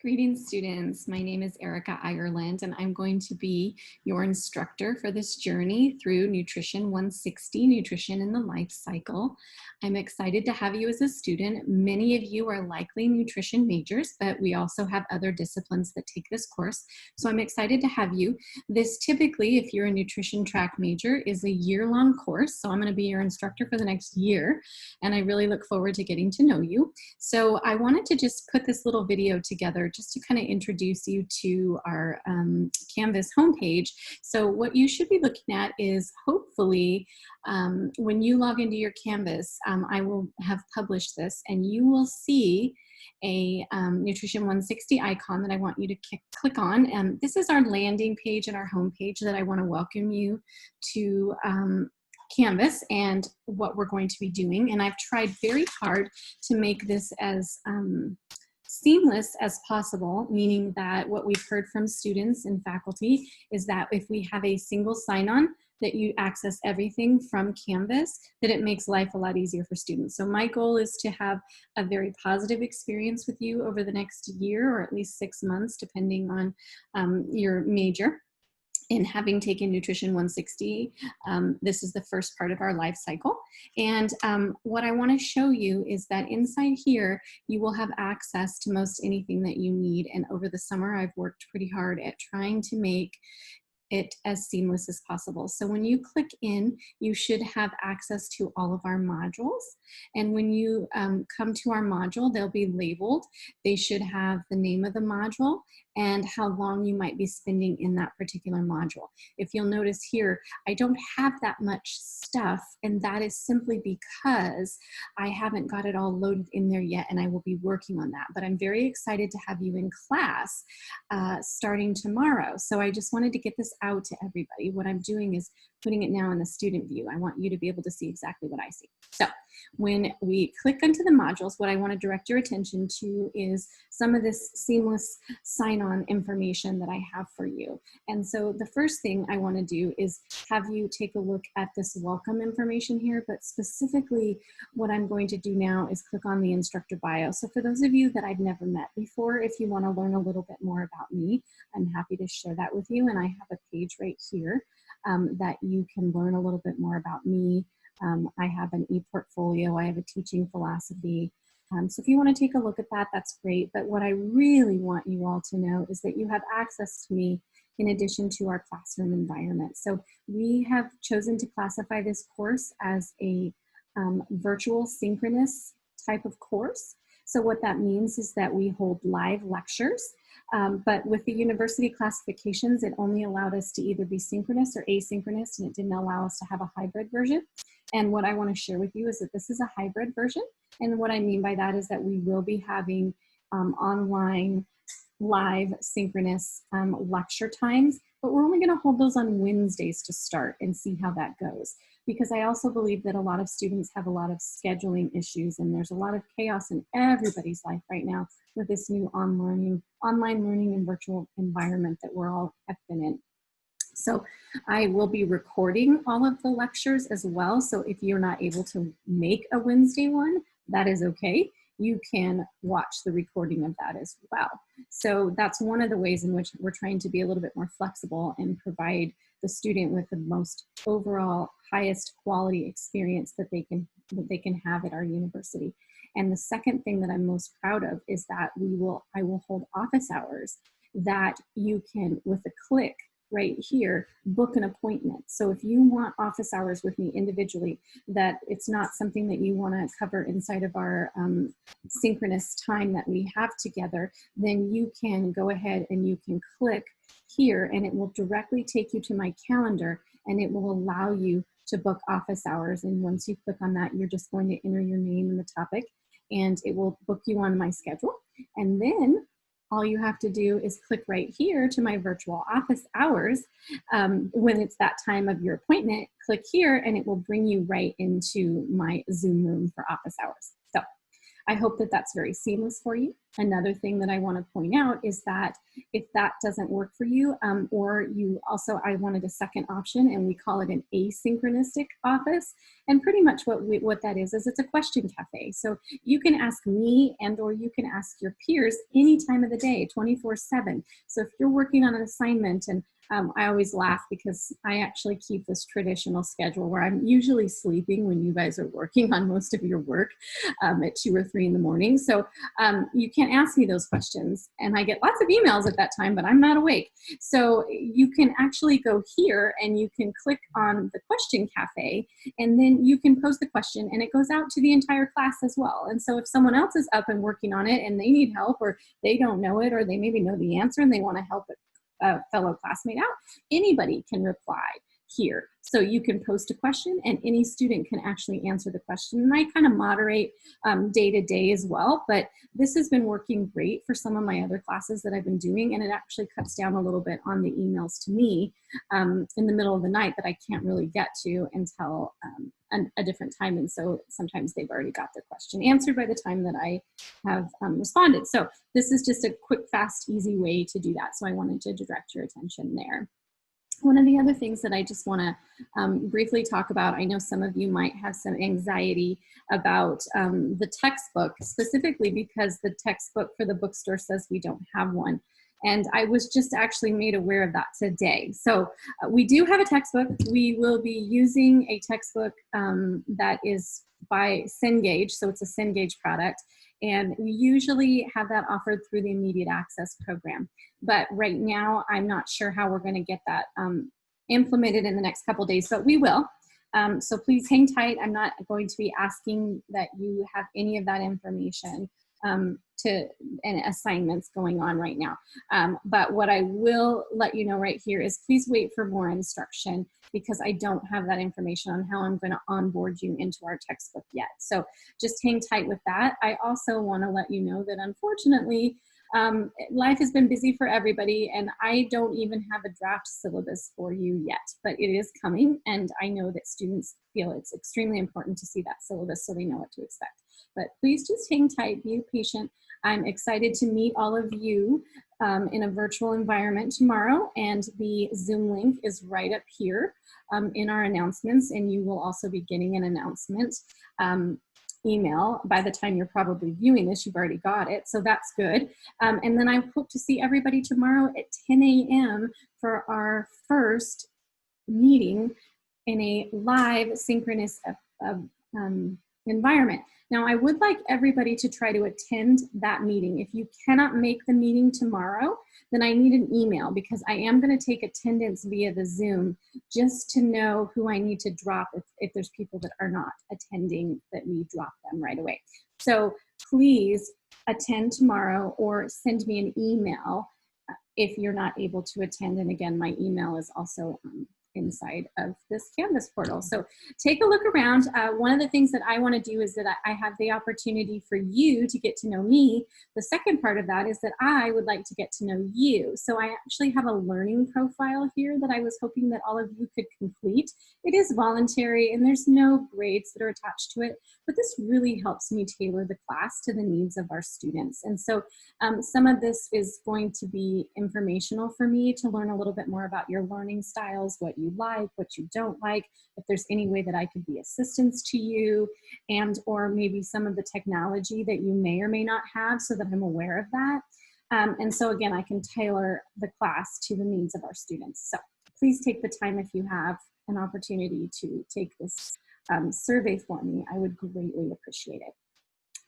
Greetings, students. My name is Erica Ireland, and I'm going to be your instructor for this journey through Nutrition 160, Nutrition in the Life Cycle. I'm excited to have you as a student. Many of you are likely nutrition majors, but we also have other disciplines that take this course. So I'm excited to have you. This typically, if you're a nutrition track major, is a year-long course. So I'm going to be your instructor for the next year, and I really look forward to getting to know you. So I wanted to just put this little video together just to kind of introduce you to our Canvas homepage. So what you should be looking at is hopefully when you log into your Canvas, I will have published this and you will see a Nutrition 160 icon that I want you to click on. This is our landing page and our homepage that I want to welcome you to Canvas and what we're going to be doing. And I've tried very hard to make this as seamless as possible, meaning that what we've heard from students and faculty is that if we have a single sign-on, that you access everything from Canvas, that it makes life a lot easier for students. So my goal is to have a very positive experience with you over the next year, or at least 6 months, depending on your major. In having taken Nutrition 160, this is the first part of our life cycle. And what I want to show you is that inside here, you will have access to most anything that you need. And over the summer, I've worked pretty hard at trying to make it as seamless as possible. So when you click in, you should have access to all of our modules. And when you come to our module, they'll be labeled. They should have the name of the module and how long you might be spending in that particular module. If you'll notice here, I don't have that much stuff, and that is simply because I haven't got it all loaded in there yet, and I will be working on that. But I'm very excited to have you in class starting tomorrow. So I just wanted to get this out to everybody. What I'm doing is putting it now in the student view. I want you to be able to see exactly what I see. So when we click into the modules, what I want to direct your attention to is some of this seamless sign-on information that I have for you. And so the first thing I want to do is have you take a look at this welcome information here, but specifically what I'm going to do now is click on the Instructor Bio. So for those of you that I've never met before, if you want to learn a little bit more about me, I'm happy to share that with you. And I have a page right here that you can learn a little bit more about me. I have an e-portfolio, I have a teaching philosophy. So if you want to take a look at that, that's great. But what I really want you all to know is that you have access to me in addition to our classroom environment. So we have chosen to classify this course as a virtual synchronous type of course. So what that means is that we hold live lectures, but with the university classifications, it only allowed us to either be synchronous or asynchronous, and it didn't allow us to have a hybrid version. And what I want to share with you is that this is a hybrid version. And what I mean by that is that we will be having online, live, synchronous lecture times, but we're only going to hold those on Wednesdays to start and see how that goes. Because I also believe that a lot of students have a lot of scheduling issues, and there's a lot of chaos in everybody's life right now with this new online learning and virtual environment that we're all have been in. So I will be recording all of the lectures as well. So if you're not able to make a Wednesday one, that is okay. You can watch the recording of that as well. So that's one of the ways in which we're trying to be a little bit more flexible and provide the student with the most overall highest quality experience that they can have at our university. And the second thing that I'm most proud of is that I will hold office hours that you can, with a click right here, book an appointment. So if you want office hours with me individually, that it's not something that you want to cover inside of our synchronous time that we have together, then you can go ahead and you can click here and it will directly take you to my calendar, and it will allow you to book office hours. And once you click on that, you're just going to enter your name and the topic, and it will book you on my schedule. And then all you have to do is click right here to my virtual office hours. When it's that time of your appointment, click here and it will bring you right into my Zoom room for office hours. So I hope that that's very seamless for you. Another thing that I want to point out is that if that doesn't work for you, or you also, I wanted a second option, and we call it an asynchronistic office. And pretty much what that is it's a question cafe. So you can ask me and or you can ask your peers any time of the day, 24/7. So if you're working on an assignment, and I always laugh because I actually keep this traditional schedule where I'm usually sleeping when you guys are working on most of your work at 2 or 3 in the morning. So you can't ask me those questions. And I get lots of emails at that time, but I'm not awake. So you can actually go here and you can click on the question cafe, and then you can pose the question and it goes out to the entire class as well. And so if someone else is up and working on it and they need help, or they don't know it, or they maybe know the answer and they want to help a fellow classmate out, anybody can reply here. So you can post a question and any student can actually answer the question. And I kind of moderate day to day as well, but this has been working great for some of my other classes that I've been doing, and it actually cuts down a little bit on the emails to me in the middle of the night that I can't really get to until a different time. And so sometimes they've already got their question answered by the time that I have responded. So this is just a quick, fast, easy way to do that. So I wanted to direct your attention there. One of the other things that I just want to briefly talk about, I know some of you might have some anxiety about the textbook, specifically because the textbook for the bookstore says we don't have one. And I was just actually made aware of that today. So we do have a textbook. We will be using a textbook that is by Cengage, so it's a Cengage product. And we usually have that offered through the Immediate Access Program. But right now, I'm not sure how we're going to get that implemented in the next couple days, but we will. So please hang tight. I'm not going to be asking that you have any of that information and assignments going on right now. But what I will let you know right here is please wait for more instruction, because I don't have that information on how I'm going to onboard you into our textbook yet. So just hang tight with that. I also want to let you know that unfortunately, life has been busy for everybody, and I don't even have a draft syllabus for you yet, but it is coming, and I know that students feel it's extremely important to see that syllabus so they know what to expect. But please just hang tight, be patient. I'm excited to meet all of you in a virtual environment tomorrow, and the Zoom link is right up here in our announcements, and you will also be getting an announcement email. By the time you're probably viewing this, you've already got it, so that's good. And then I hope to see everybody tomorrow at 10 a.m. for our first meeting in a live synchronous environment. Now, I would like everybody to try to attend that meeting. If you cannot make the meeting tomorrow, then I need an email, because I am going to take attendance via the Zoom just to know who I need to drop if there's people that are not attending, that we drop them right away. So please attend tomorrow or send me an email if you're not able to attend. And again, my email is also inside of this Canvas portal. So take a look around. One of the things that I want to do is that I have the opportunity for you to get to know me. The second part of that is that I would like to get to know you. So I actually have a learning profile here that I was hoping that all of you could complete. It is voluntary and there's no grades that are attached to it, but this really helps me tailor the class to the needs of our students. And so some of this is going to be informational for me to learn a little bit more about your learning styles, what you like, what you don't like, if there's any way that I could be assistance to you, and or maybe some of the technology that you may or may not have, so that I'm aware of that. And so again, I can tailor the class to the needs of our students. So please take the time, if you have an opportunity, to take this survey for me. I would greatly appreciate it.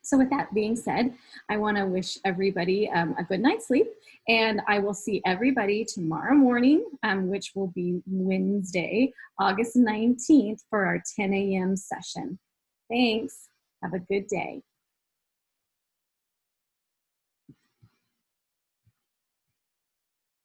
So with that being said, I want to wish everybody a good night's sleep, and I will see everybody tomorrow morning, which will be Wednesday, August 19th, for our 10 a.m. session. Thanks. Have a good day.